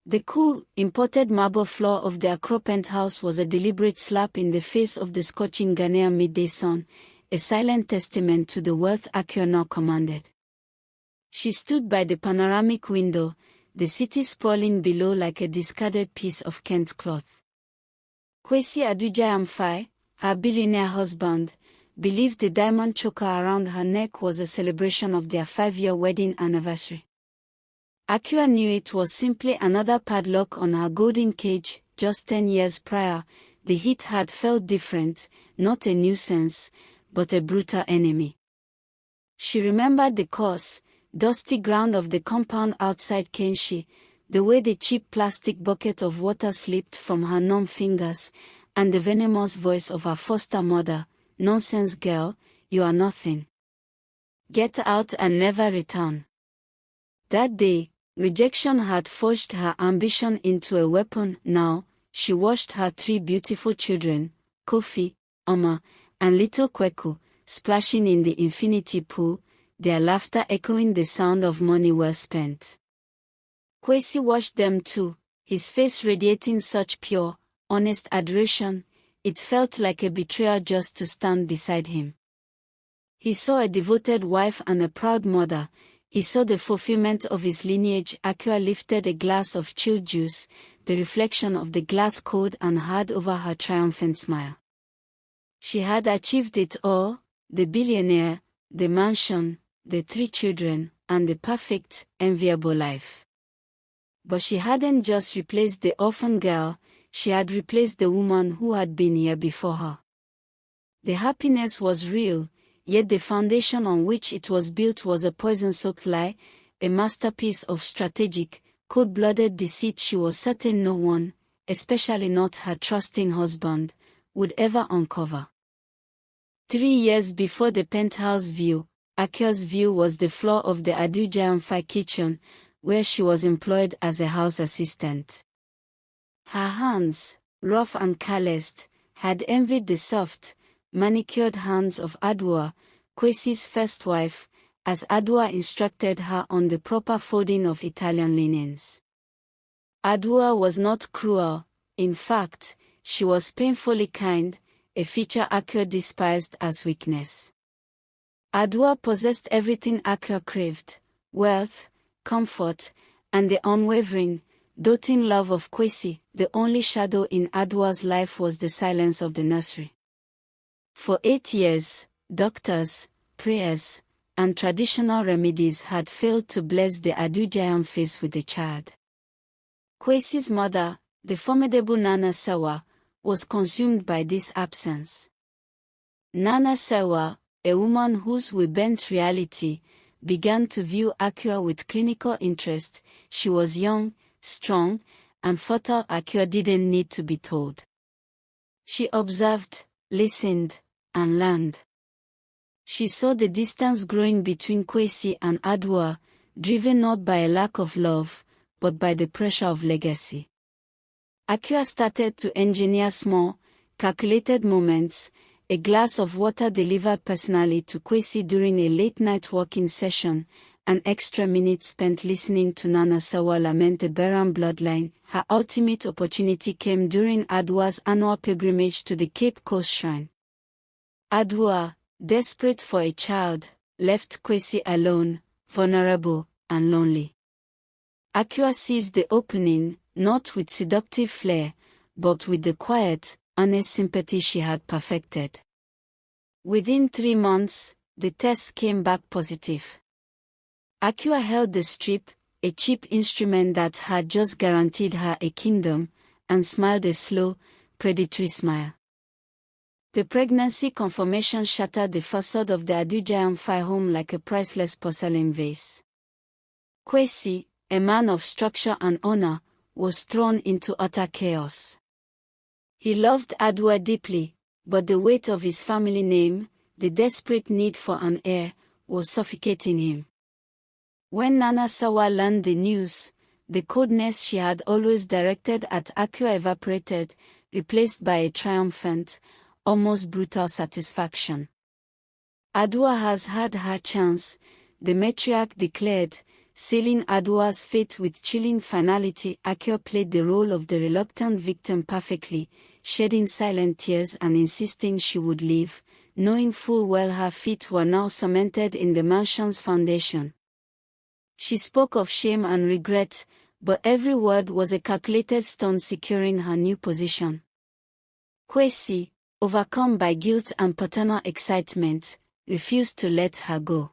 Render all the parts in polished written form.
The cool, imported marble floor of the Accra penthouse was a deliberate slap in the face of the scorching Ghanaian midday sun, a silent testament to the wealth Akua now commanded. She stood by the panoramic window, the city sprawling below like a discarded piece of Kent cloth. Kwesi Adujayamfai, her billionaire husband, believed the diamond choker around her neck was a celebration of their 5-year wedding anniversary. Akua knew it was simply another padlock on her golden cage. Just 10 years prior, the heat had felt different, not a nuisance, but a brutal enemy. She remembered the coarse, dusty ground of the compound outside Kenshi, the way the cheap plastic bucket of water slipped from her numb fingers, and the venomous voice of her foster mother, "Nonsense girl, you are nothing. Get out and never return." That day, rejection had forged her ambition into a weapon. Now, she watched her 3 beautiful children, Kofi, Oma, and little Kweku, splashing in the infinity pool, their laughter echoing the sound of money well spent. Kwesi watched them too, his face radiating such pure, honest adoration, it felt like a betrayal just to stand beside him. He saw a devoted wife and a proud mother. He saw the fulfillment of his lineage. Akua lifted a glass of chilled juice, the reflection of the glass code, and had over her triumphant smile. She had achieved it all, the billionaire, the mansion, the 3 children, and the perfect, enviable life. But she hadn't just replaced the orphan girl, she had replaced the woman who had been here before her. The happiness was real, yet the foundation on which it was built was a poison-soaked lie, a masterpiece of strategic, cold-blooded deceit she was certain no one, especially not her trusting husband, would ever uncover. 3 years before the penthouse view, Akua's view was the floor of the Adujayamfai kitchen, where she was employed as a house assistant. Her hands, rough and calloused, had envied the soft, manicured hands of Adwa, Kwesi's first wife, as Adwa instructed her on the proper folding of Italian linens. Adwa was not cruel, in fact, she was painfully kind, a feature Akua despised as weakness. Adwa possessed everything Akua craved: wealth, comfort, and the unwavering, doting love of Kwesi. The only shadow in Adwa's life was the silence of the nursery. For 8 years, doctors, prayers, and traditional remedies had failed to bless the Adujayam face with the child. Kwesi's mother, the formidable Nana Sewa, was consumed by this absence. Nana Sewa, a woman whose we-bent reality, began to view Akua with clinical interest. She was young, strong, and fertile. Akua didn't need to be told. She observed, listened, and learned. She saw the distance growing between Kwesi and Adwa, driven not by a lack of love, but by the pressure of legacy. Akua started to engineer small, calculated moments, a glass of water delivered personally to Kwesi during a late-night walking session, an extra minute spent listening to Nana Sewa lament the Beran bloodline. Her ultimate opportunity came during Adwa's annual pilgrimage to the Cape Coast Shrine. Adwa, desperate for a child, left Kwesi alone, vulnerable, and lonely. Akua seized the opening, not with seductive flair, but with the quiet, honest sympathy she had perfected. Within 3 months, the test came back positive. Akua held the strip, a cheap instrument that had just guaranteed her a kingdom, and smiled a slow, predatory smile. The pregnancy confirmation shattered the facade of the Adujayamfai home like a priceless porcelain vase. Kwesi, a man of structure and honor, was thrown into utter chaos. He loved Adwa deeply, but the weight of his family name, the desperate need for an heir, was suffocating him. When Nana Sewa learned the news, the coldness she had always directed at Akua evaporated, replaced by a triumphant, almost brutal satisfaction. Adwa has had her chance, the matriarch declared, sealing Adua's fate with chilling finality. Akio played the role of the reluctant victim perfectly, shedding silent tears and insisting she would leave, knowing full well her feet were now cemented in the mansion's foundation. She spoke of shame and regret, but every word was a calculated stone securing her new position. Kwesi, overcome by guilt and paternal excitement, refused to let her go.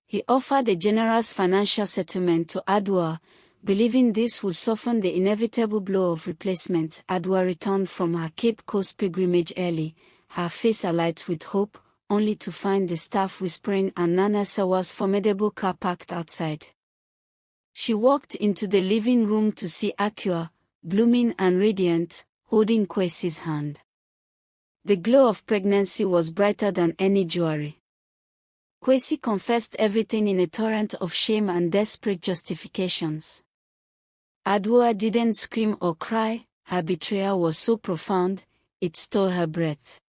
He offered a generous financial settlement to Adua, believing this would soften the inevitable blow of replacement. Adua returned from her Cape Coast pilgrimage early, her face alight with hope, only to find the staff whispering and Nana Sawa's formidable car parked outside. She walked into the living room to see Akua, blooming and radiant, holding Kwesi's hand. The glow of pregnancy was brighter than any jewelry. Kwesi confessed everything in a torrent of shame and desperate justifications. Adua didn't scream or cry, her betrayal was so profound, it stole her breath.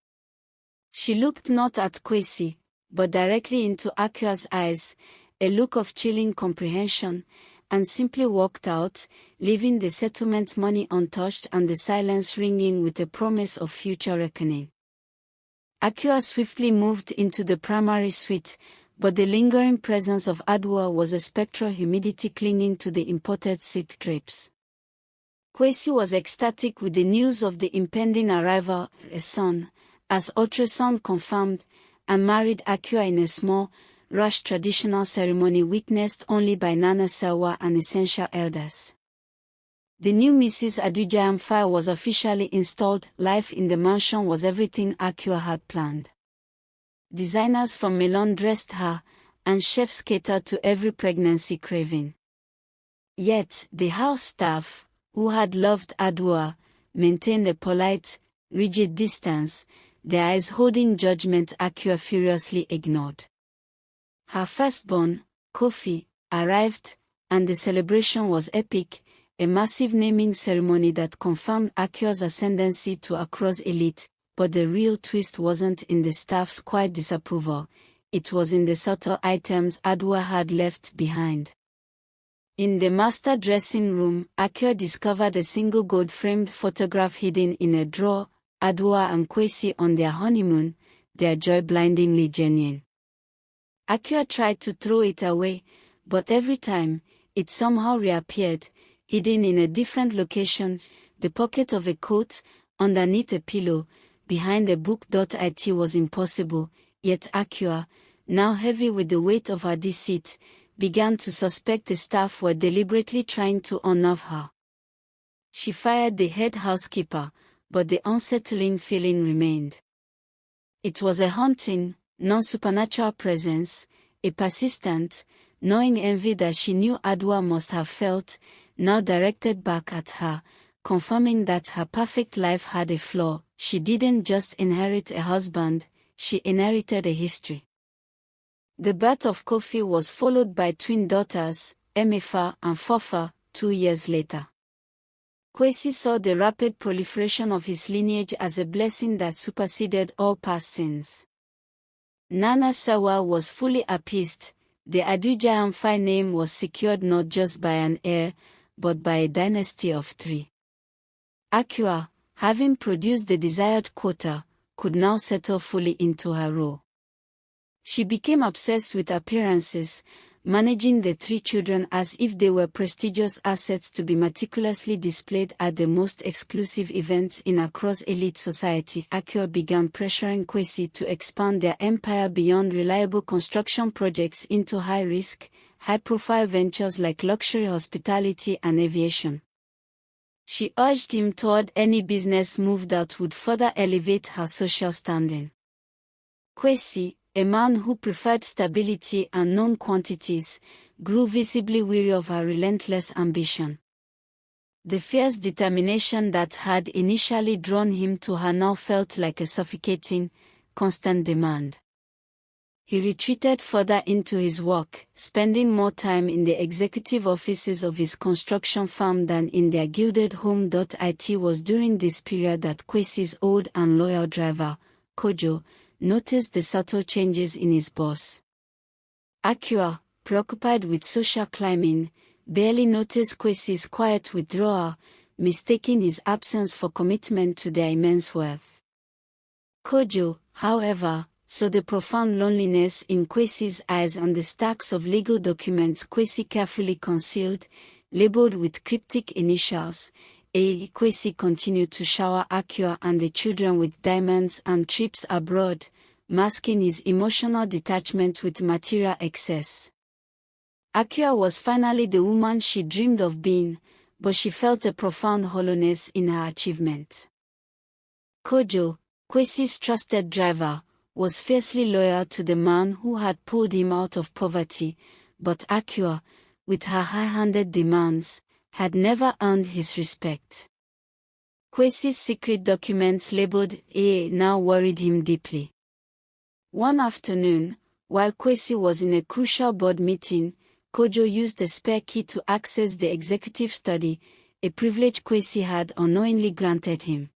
She looked not at Kwesi, but directly into Akua's eyes, a look of chilling comprehension, and simply walked out, leaving the settlement money untouched and the silence ringing with a promise of future reckoning. Akua swiftly moved into the primary suite, but the lingering presence of Adua was a spectral humidity clinging to the imported silk drapes. Kwesi was ecstatic with the news of the impending arrival of a son, as ultrasound confirmed, and married Akua in a small, rushed traditional ceremony witnessed only by Nana Sawa and essential elders. The new Mrs. Adujayamfa was officially installed. Life in the mansion was everything Akua had planned. Designers from Milan dressed her, and chefs catered to every pregnancy craving. Yet, the house staff, who had loved Adua, maintained a polite, rigid distance, their eyes holding judgment Akua furiously ignored. Her firstborn, Kofi, arrived, and the celebration was epic, a massive naming ceremony that confirmed Akua's ascendancy to Accra's elite, but the real twist wasn't in the staff's quiet disapproval, it was in the subtle items Adua had left behind. In the master dressing room, Akua discovered a single gold-framed photograph hidden in a drawer, Adua and Kwesi on their honeymoon, their joy blindingly genuine. Akua tried to throw it away, but every time, it somehow reappeared, hidden in a different location, the pocket of a coat, underneath a pillow, behind a book. It was impossible, yet Akua, now heavy with the weight of her deceit, began to suspect the staff were deliberately trying to unnerve her. She fired the head housekeeper, but the unsettling feeling remained. It was a haunting, non-supernatural presence, a persistent, gnawing envy that she knew Adua must have felt, now directed back at her, confirming that her perfect life had a flaw. She didn't just inherit a husband, she inherited a history. The birth of Kofi was followed by twin daughters, Emefa and Fofa, 2 years later. Kwesi saw the rapid proliferation of his lineage as a blessing that superseded all past sins. Nana Sawa was fully appeased. The Adujayamfa name was secured not just by an heir, but by a dynasty of 3. Akua, having produced the desired quota, could now settle fully into her role. She became obsessed with appearances, managing the 3 children as if they were prestigious assets to be meticulously displayed at the most exclusive events in Accra's elite society. Akua began pressuring Kwesi to expand their empire beyond reliable construction projects into high-risk, high-profile ventures like luxury hospitality and aviation. She urged him toward any business move that would further elevate her social standing. Kwesi, a man who preferred stability and known quantities, grew visibly weary of her relentless ambition. The fierce determination that had initially drawn him to her now felt like a suffocating, constant demand. He retreated further into his work, spending more time in the executive offices of his construction firm than in their gilded home. It was during this period that Kwesi's old and loyal driver, Kojo, noticed the subtle changes in his boss. Akua, preoccupied with social climbing, barely noticed Kwesi's quiet withdrawal, mistaking his absence for commitment to their immense wealth. Kojo, however, saw the profound loneliness in Kwesi's eyes and the stacks of legal documents Kwesi carefully concealed, labeled with cryptic initials. Kwesi continued to shower Akua and the children with diamonds and trips abroad, masking his emotional detachment with material excess. Akua was finally the woman she dreamed of being, but she felt a profound hollowness in her achievement. Kojo, Kwesi's trusted driver, was fiercely loyal to the man who had pulled him out of poverty, but Akua, with her high-handed demands, had never earned his respect. Kwesi's secret documents labeled A now worried him deeply. One afternoon, while Kwesi was in a crucial board meeting, Kojo used a spare key to access the executive study, a privilege Kwesi had unknowingly granted him.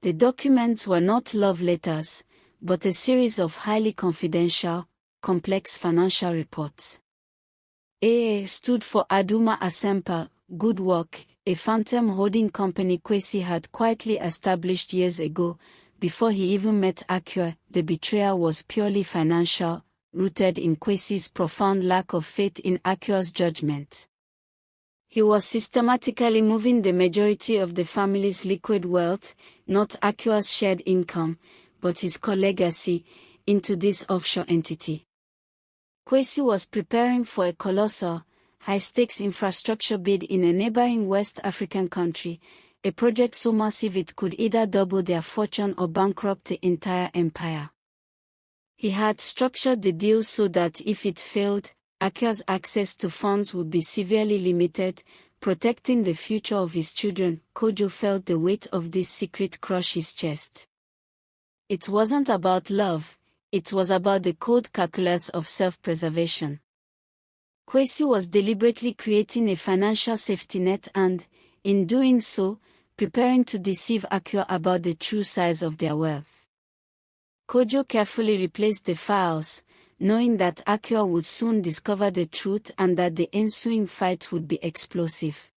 The documents were not love letters, but a series of highly confidential, complex financial reports. AA stood for Aduma Asempa, Good Work, a phantom holding company Kwesi had quietly established years ago, before he even met Akua. The betrayal was purely financial, rooted in Kwesi's profound lack of faith in Akua's judgment. He was systematically moving the majority of the family's liquid wealth, not Akua's shared income, but his core legacy, into this offshore entity. Kwesi was preparing for a colossal, high-stakes infrastructure bid in a neighboring West African country, a project so massive it could either double their fortune or bankrupt the entire empire. He had structured the deal so that if it failed, Akua's access to funds would be severely limited, protecting the future of his children. Kojo felt the weight of this secret crush his chest. It wasn't about love, it was about the cold calculus of self-preservation. Kwesi was deliberately creating a financial safety net and, in doing so, preparing to deceive Akua about the true size of their wealth. Kojo carefully replaced the files, knowing that Akua would soon discover the truth and that the ensuing fight would be explosive.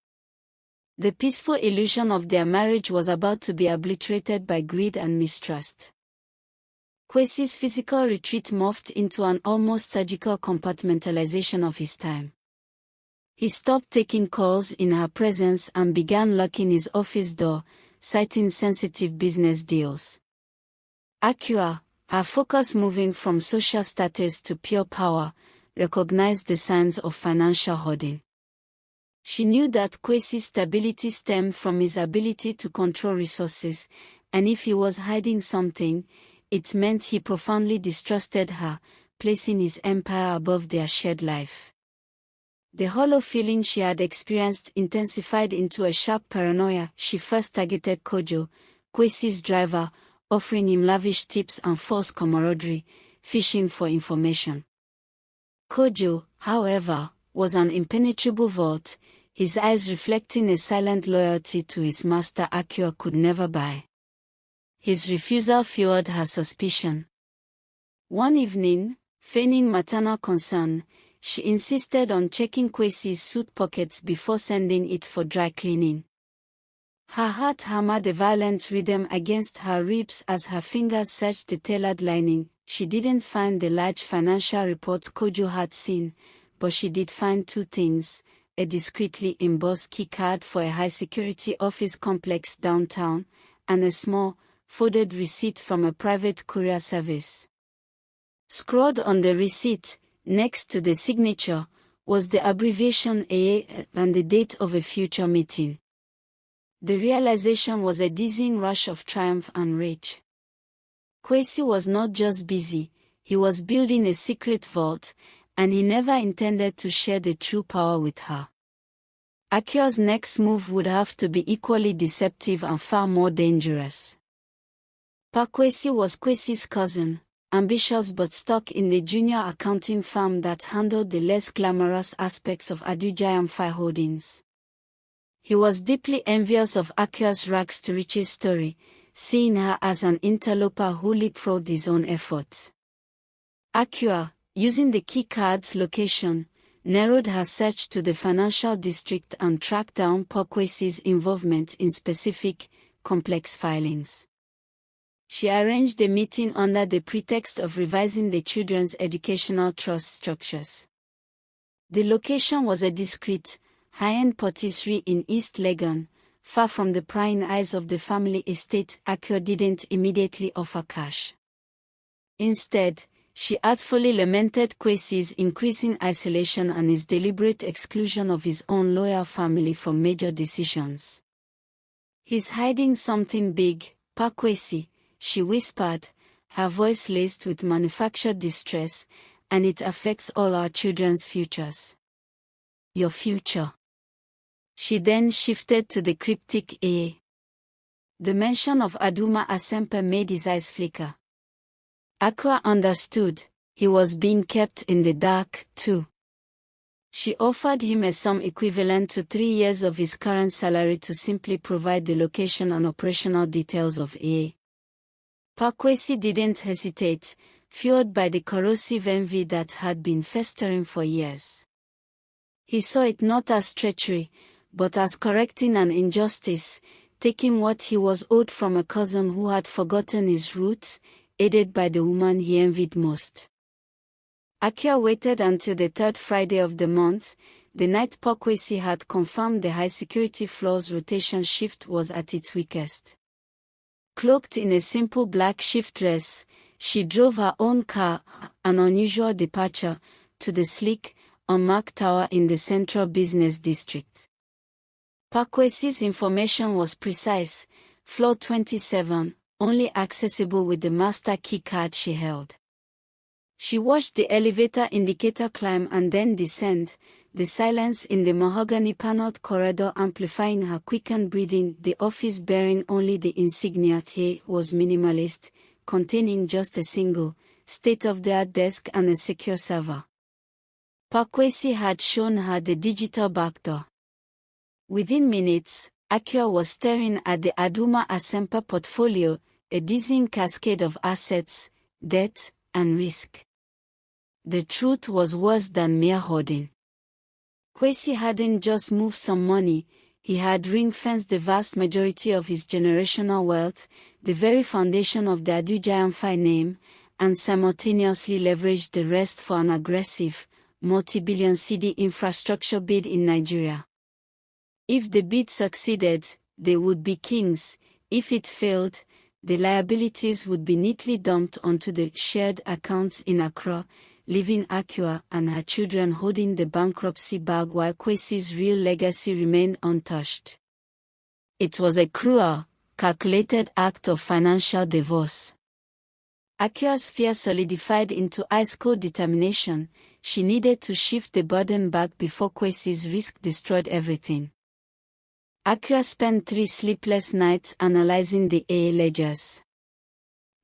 The peaceful illusion of their marriage was about to be obliterated by greed and mistrust. Kwesi's physical retreat morphed into an almost surgical compartmentalization of his time. He stopped taking calls in her presence and began locking his office door, citing sensitive business deals. Akua, her focus moving from social status to pure power, recognized the signs of financial hoarding. She knew that Kwesi's stability stemmed from his ability to control resources, and if he was hiding something, it meant he profoundly distrusted her, placing his empire above their shared life. The hollow feeling she had experienced intensified into a sharp paranoia. She first targeted Kojo, Kwesi's driver, offering him lavish tips and false camaraderie, fishing for information. Kojo, however, was an impenetrable vault, his eyes reflecting a silent loyalty to his master Akua could never buy. His refusal fueled her suspicion. One evening, feigning maternal concern, she insisted on checking Kwesi's suit pockets before sending it for dry cleaning. Her heart hammered a violent rhythm against her ribs as her fingers searched the tailored lining. She didn't find the large financial reports Kojo had seen, but she did find two things: a discreetly embossed key card for a high-security office complex downtown, and a small, folded receipt from a private courier service. Scrawled on the receipt, next to the signature, was the abbreviation AA and the date of a future meeting. The realization was a dizzying rush of triumph and rage. Kwesi was not just busy, he was building a secret vault, and he never intended to share the true power with her. Akua's next move would have to be equally deceptive and far more dangerous. Kwesi was Kwesi's cousin, ambitious but stuck in the junior accounting firm that handled the less glamorous aspects of Adujayam Holdings. He was deeply envious of Akua's rags-to-riches story, seeing her as an interloper who leapfrogged his own efforts. Akua, Using the key card's location, narrowed her search to the financial district and tracked down Pokwesi's involvement in specific, complex filings. She arranged a meeting under the pretext of revising the children's educational trust structures. The location was a discreet, high-end patisserie in East Legon, far from the prying eyes of the family estate. Akua didn't immediately offer cash. Instead, she artfully lamented Kwesi's increasing isolation and his deliberate exclusion of his own loyal family from major decisions. "He's hiding something big, Pa Kwesi," she whispered, her voice laced with manufactured distress, "and it affects all our children's futures." "Your future." She then shifted to the cryptic A. The mention of Aduma Asempa made his eyes flicker. Akua understood, he was being kept in the dark, too. She offered him a sum equivalent to 3 years of his current salary to simply provide the location and operational details of A. Pa Kwesi didn't hesitate, fueled by the corrosive envy that had been festering for years. He saw it not as treachery, but as correcting an injustice, taking what he was owed from a cousin who had forgotten his roots, aided by the woman he envied most. Akua waited until the 3rd Friday of the month, the night Pa Kwesi had confirmed the high-security floor's rotation shift was at its weakest. Cloaked in a simple black shift dress, she drove her own car, an unusual departure, to the sleek, unmarked tower in the central business district. Pa Kwesi's information was precise: floor 27, only accessible with the master key card she held. She watched the elevator indicator climb and then descend, the silence in the mahogany-paneled corridor amplifying her quickened breathing. The office, bearing only the insignia T, was minimalist, containing just a single, state-of-the-art desk and a secure server. Pa Kwesi had shown her the digital backdoor. Within minutes, Akua was staring at the Aduma Asempa portfolio, a dizzying cascade of assets, debt, and risk. The truth was worse than mere hoarding. Kwesi hadn't just moved some money, he had ring-fenced the vast majority of his generational wealth, the very foundation of the Adujayamfai name, and simultaneously leveraged the rest for an aggressive, multi-billion cedi infrastructure bid in Nigeria. If the bid succeeded, they would be kings. If it failed, the liabilities would be neatly dumped onto the shared accounts in Accra, leaving Akua and her children holding the bankruptcy bag while Kwesi's real legacy remained untouched. It was a cruel, calculated act of financial divorce. Akua's fear solidified into ice-cold determination. She needed to shift the burden back before Kwesi's risk destroyed everything. Akua spent 3 sleepless nights analyzing the AA ledgers.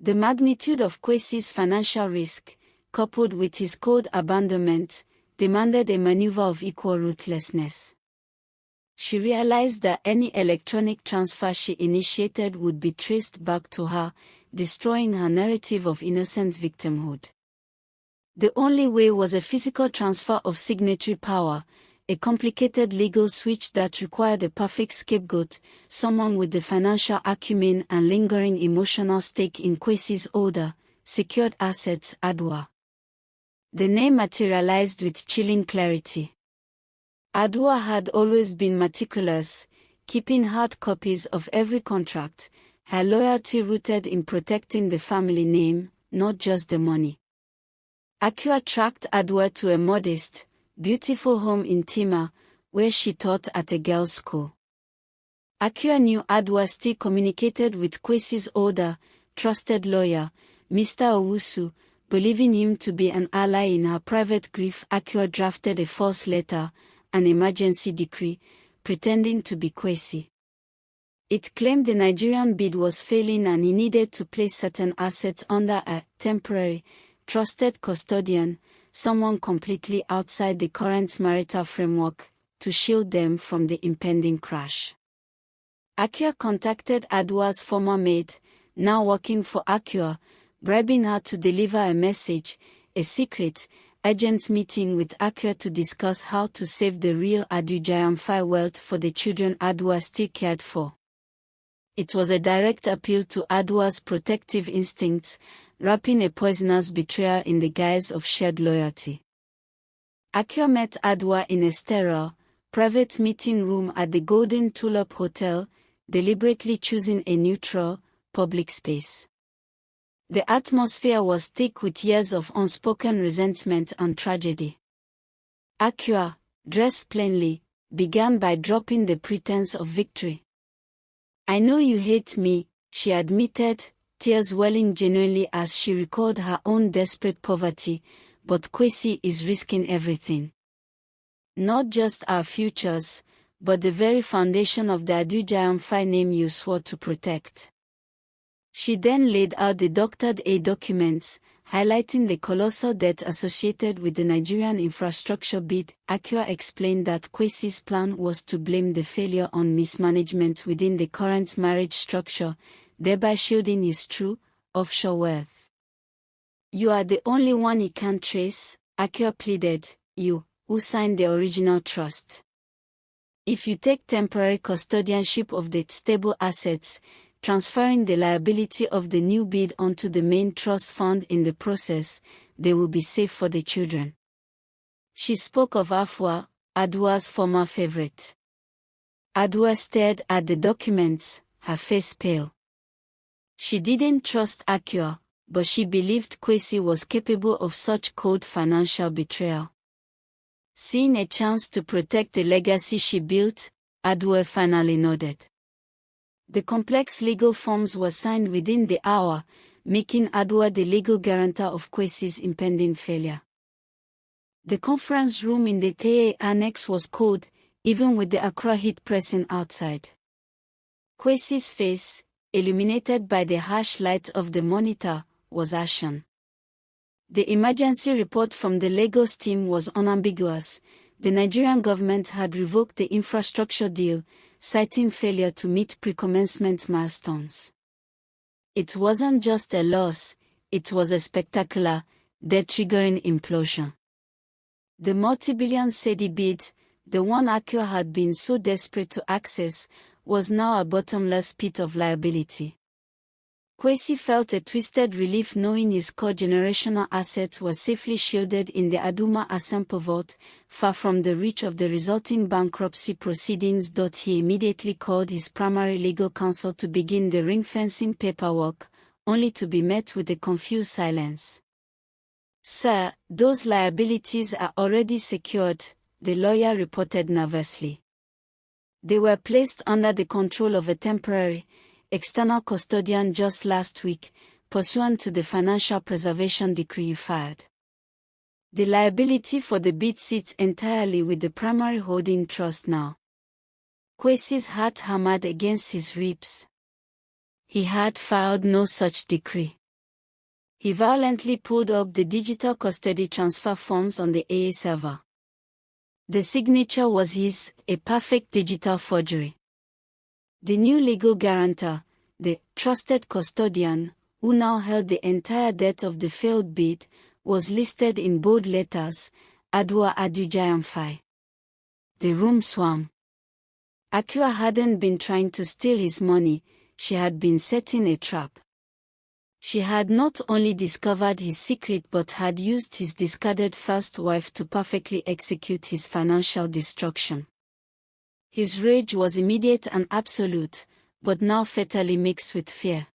The magnitude of Kwesi's financial risk, coupled with his cold abandonment, demanded a maneuver of equal ruthlessness. She realized that any electronic transfer she initiated would be traced back to her, destroying her narrative of innocent victimhood. The only way was a physical transfer of signatory power, a complicated legal switch that required a perfect scapegoat, someone with the financial acumen and lingering emotional stake in Kwesi's older, secured assets. Adwa. The name materialized with chilling clarity. Adwa had always been meticulous, keeping hard copies of every contract, her loyalty rooted in protecting the family name, not just the money. Akua tracked Adwa to a modest, beautiful home in Tima, where she taught at a girls' school. Akua knew Adwa still communicated with Kwesi's older, trusted lawyer, Mr. Owusu, believing him to be an ally in her private grief. Akua drafted a false letter, an emergency decree, pretending to be Kwesi. It claimed the Nigerian bid was failing and he needed to place certain assets under a temporary, trusted custodian, someone completely outside the current marital framework, to shield them from the impending crash. Akua contacted Adwa's former maid, now working for Akua, bribing her to deliver a message, a secret, urgent meeting with Akua to discuss how to save the real Adujayamfai wealth for the children Adwa still cared for. It was a direct appeal to Adwa's protective instincts, wrapping a poisoner's betrayal in the guise of shared loyalty. Akua met Adwa in a sterile, private meeting room at the Golden Tulip Hotel, deliberately choosing a neutral, public space. The atmosphere was thick with years of unspoken resentment and tragedy. Akua, dressed plainly, began by dropping the pretense of victory. "I know you hate me," she admitted, tears welling genuinely as she recalled her own desperate poverty, "but Kwesi is risking everything. Not just our futures, but the very foundation of the Adujayamfai name you swore to protect." She then laid out the doctored A documents, highlighting the colossal debt associated with the Nigerian infrastructure bid. Akua explained that Kwesi's plan was to blame the failure on mismanagement within the current marriage structure, thereby shielding his true, offshore wealth. "You are the only one he can trace," Akua pleaded, "you, who signed the original trust. If you take temporary custodianship of the stable assets, transferring the liability of the new bid onto the main trust fund in the process, they will be safe for the children." She spoke of Afua, Adwa's former favorite. Adwa stared at the documents, her face pale. She didn't trust Akua, but she believed Kwesi was capable of such cold financial betrayal. Seeing a chance to protect the legacy she built, Adwa finally nodded. The complex legal forms were signed within the hour, making Adwa the legal guarantor of Kwesi's impending failure. The conference room in the TAA annex was cold, even with the Accra heat pressing outside. Kwesi's face, illuminated by the harsh light of the monitor, was ashen. The emergency report from the Lagos team was unambiguous. The Nigerian government had revoked the infrastructure deal, citing failure to meet pre-commencement milestones. It wasn't just a loss, it was a spectacular, debt-triggering implosion. The multi-billion cedi bid, the one Akua had been so desperate to access, was now a bottomless pit of liability. Kwesi felt a twisted relief knowing his core generational assets were safely shielded in the Aduma Asempo vault, far from the reach of the resulting bankruptcy proceedings. He immediately called his primary legal counsel to begin the ring-fencing paperwork, only to be met with a confused silence. "Sir, those liabilities are already secured," the lawyer reported nervously. "They were placed under the control of a temporary, external custodian just last week, pursuant to the financial preservation decree you filed. The liability for the bid sits entirely with the primary holding trust now." Kwesi's heart hammered against his ribs. He had filed no such decree. He violently pulled up the digital custody transfer forms on the AA server. The signature was his, a perfect digital forgery. The new legal guarantor, the trusted custodian, who now held the entire debt of the failed bid, was listed in bold letters, Adwa Adujayamfai. The room swam. Akua hadn't been trying to steal his money, she had been setting a trap. She had not only discovered his secret but had used his discarded first wife to perfectly execute his financial destruction. His rage was immediate and absolute, but now fatally mixed with fear.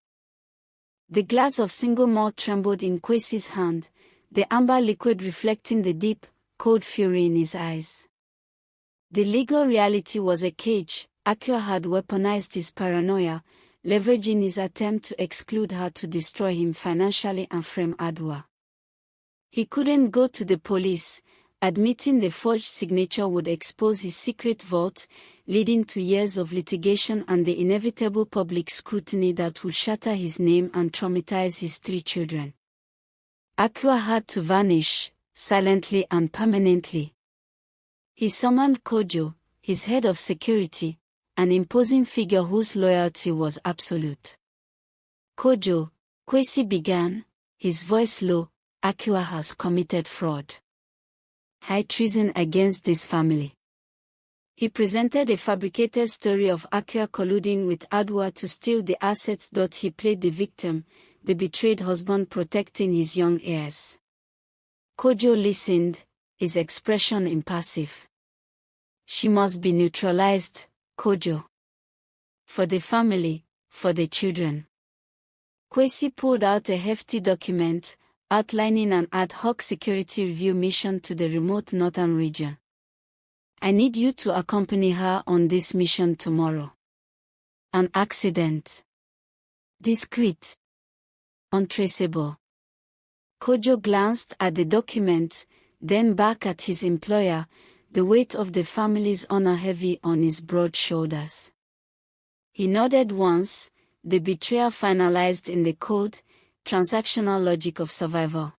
The glass of single malt trembled in Kwesi's hand, the amber liquid reflecting the deep, cold fury in his eyes. The legal reality was a cage. Akua had weaponized his paranoia, leveraging his attempt to exclude her to destroy him financially and frame Adwa. He couldn't go to the police, admitting the forged signature would expose his secret vault, leading to years of litigation and the inevitable public scrutiny that would shatter his name and traumatize his 3 children. Akua had to vanish, silently and permanently. He summoned Kojo, his head of security, an imposing figure whose loyalty was absolute. "Kojo," Kwesi began, his voice low, Akua has committed fraud. High treason against this family. He presented a fabricated story of Akua colluding with Adwa to steal the assets. He played the victim, the betrayed husband protecting his young heirs. Kojo listened, his expression impassive. She must be neutralized, Kojo. For the family, for the children. Kwesi pulled out a hefty document, outlining an ad hoc security review mission to the remote northern region. I need you to accompany her on this mission tomorrow. An accident. Discreet. Untraceable. Kojo glanced at the document, then back at his employer, the weight of the family's honor heavy on his broad shoulders. He nodded once, the betrayal finalized in the cold, transactional logic of survival.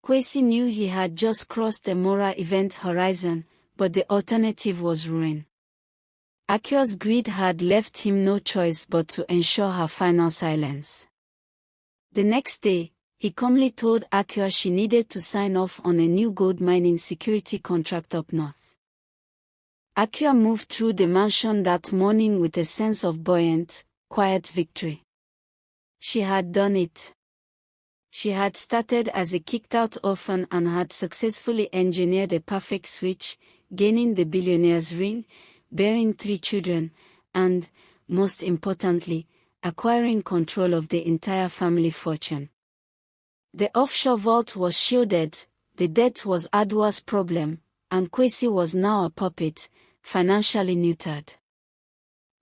Kwesi knew he had just crossed the moral event horizon, but the alternative was ruin. Akua's greed had left him no choice but to ensure her final silence. The next day, he calmly told Akua she needed to sign off on a new gold mining security contract up north. Akua moved through the mansion that morning with a sense of buoyant, quiet victory. She had done it. She had started as a kicked-out orphan and had successfully engineered a perfect switch, gaining the billionaire's ring, bearing 3 children, and, most importantly, acquiring control of the entire family fortune. The offshore vault was shielded, the debt was Adwa's problem, and Kwesi was now a puppet, financially neutered.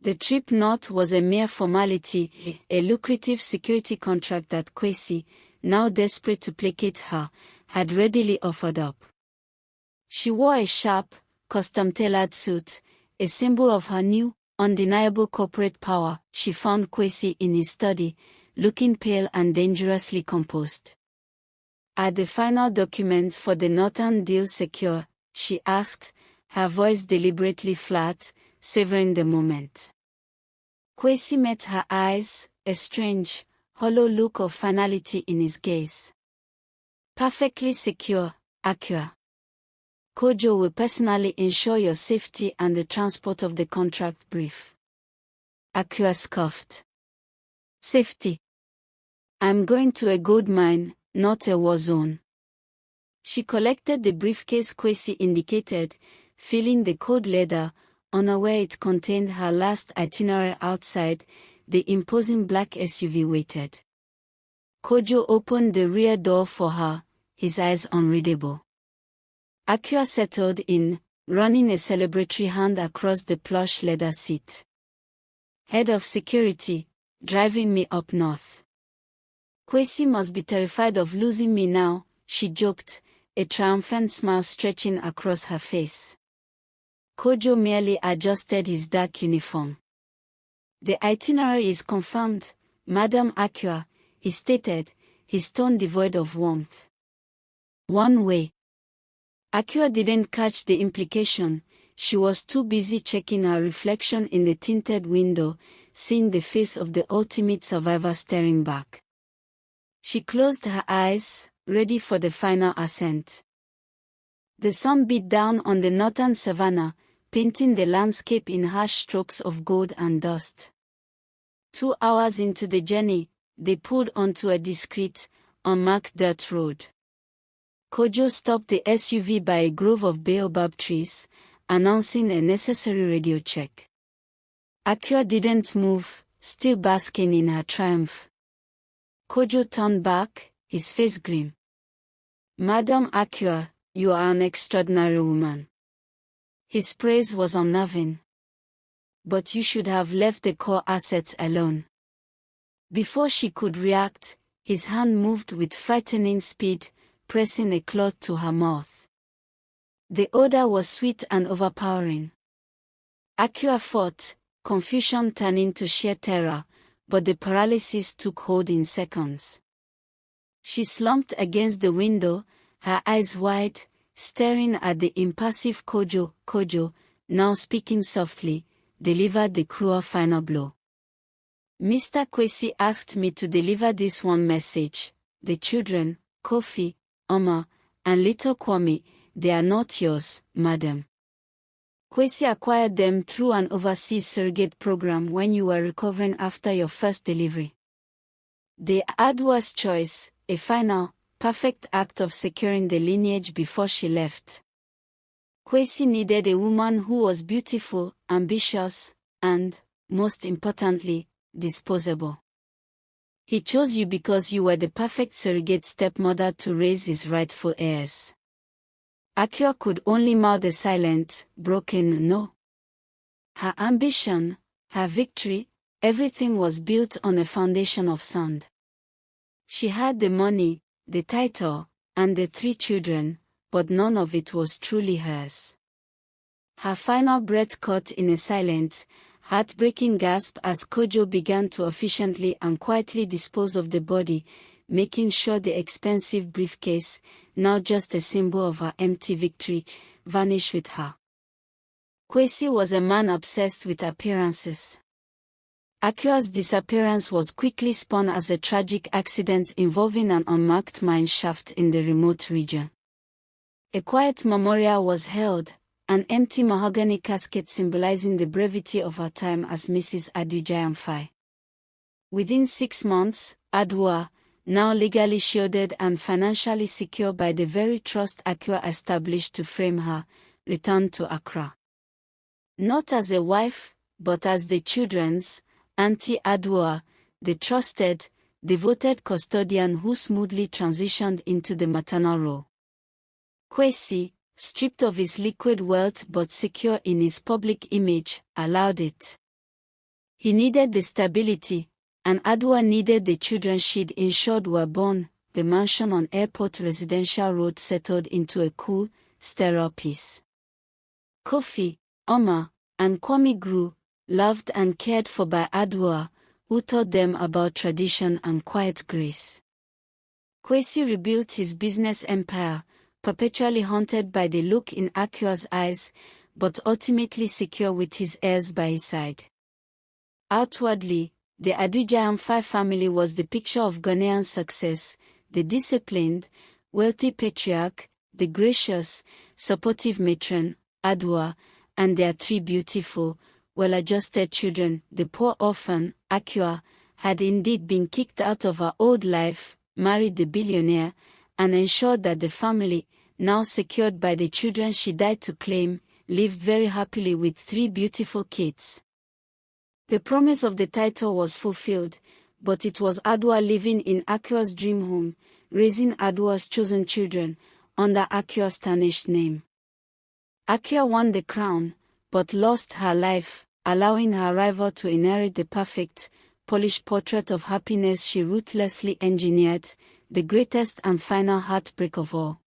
The trip north was a mere formality, a lucrative security contract that Kwesi, now desperate to placate her, had readily offered up. She wore a sharp, custom-tailored suit, a symbol of her new, undeniable corporate power. She found Kwesi in his study, looking pale and dangerously composed. Are the final documents for the northern deal secure? She asked, her voice deliberately flat, savoring the moment. Kwesi met her eyes, a strange, hollow look of finality in his gaze. Perfectly secure, Akua. Kojo will personally ensure your safety and the transport of the contract brief. Akua scoffed. Safety? I'm going to a gold mine, not a war zone. She collected the briefcase Kwesi indicated, feeling the cold leather, unaware it contained her last itinerary outside. The imposing black SUV waited. Kojo opened the rear door for her, his eyes unreadable. Akua settled in, running a celebratory hand across the plush leather seat. Head of security, driving me up north. Kwesi must be terrified of losing me now, she joked, a triumphant smile stretching across her face. Kojo merely adjusted his dark uniform. The itinerary is confirmed, Madam Akua, he stated, his tone devoid of warmth. One way. Akua didn't catch the implication, she was too busy checking her reflection in the tinted window, seeing the face of the ultimate survivor staring back. She closed her eyes, ready for the final ascent. The sun beat down on the northern savanna, painting the landscape in harsh strokes of gold and dust. 2 hours into the journey, they pulled onto a discreet, unmarked dirt road. Kojo stopped the SUV by a grove of baobab trees, announcing a necessary radio check. Akua didn't move, still basking in her triumph. Kojo turned back, his face grim. Madam Akua, you are an extraordinary woman. His praise was unnerving. But you should have left the core assets alone. Before she could react, his hand moved with frightening speed, pressing a cloth to her mouth. The odor was sweet and overpowering. Akua fought, confusion turning to sheer terror, but the paralysis took hold in seconds. She slumped against the window, her eyes wide, staring at the impassive Kojo. Kojo, now speaking softly, delivered the cruel final blow. Mr. Kwesi asked me to deliver this one message. The children, Kofi, Oma, and little Kwame, they are not yours, madam. Kwesi acquired them through an overseas surrogate program when you were recovering after your first delivery. They are Adua's choice, a final, perfect act of securing the lineage before she left. Kwesi needed a woman who was beautiful, ambitious, and, most importantly, disposable. He chose you because you were the perfect surrogate stepmother to raise his rightful heirs. Akua could only mouth a silent, broken no. Her ambition, her victory, everything was built on a foundation of sand. She had the money, the title, and the 3 children, but none of it was truly hers. Her final breath caught in a silent, heartbreaking gasp as Kojo began to efficiently and quietly dispose of the body, making sure the expensive briefcase, now just a symbol of her empty victory, vanished with her. Kwesi was a man obsessed with appearances. Akua's disappearance was quickly spun as a tragic accident involving an unmarked mine shaft in the remote region. A quiet memorial was held, an empty mahogany casket symbolizing the brevity of her time as Mrs. Adujayamfai. Within 6 months, Adua, now legally shielded and financially secure by the very trust Akua established to frame her, returned to Accra. Not as a wife, but as the children's, Auntie Adua, the trusted, devoted custodian who smoothly transitioned into the maternal role. Kwesi, stripped of his liquid wealth but secure in his public image, allowed it. He needed the stability, and Adua needed the children she'd ensured were born. The mansion on Airport Residential Road settled into a cool, sterile peace. Kofi, Oma, and Kwame grew, loved and cared for by Adua, who taught them about tradition and quiet grace. Kwesi rebuilt his business empire, perpetually haunted by the look in Akua's eyes, but ultimately secure with his heirs by his side. Outwardly, the Adujayamfai family was the picture of Ghanaian success, the disciplined, wealthy patriarch, the gracious, supportive matron, Adua, and their 3 beautiful, well-adjusted children. The poor orphan, Akua, had indeed been kicked out of her old life, married the billionaire, and ensured that the family, now secured by the children she died to claim, lived very happily with 3 beautiful kids. The promise of the title was fulfilled, but it was Adua living in Akua's dream home, raising Adua's chosen children, under Akua's tarnished name. Akua won the crown, but lost her life, allowing her rival to inherit the perfect, polished portrait of happiness she ruthlessly engineered, the greatest and final heartbreak of all.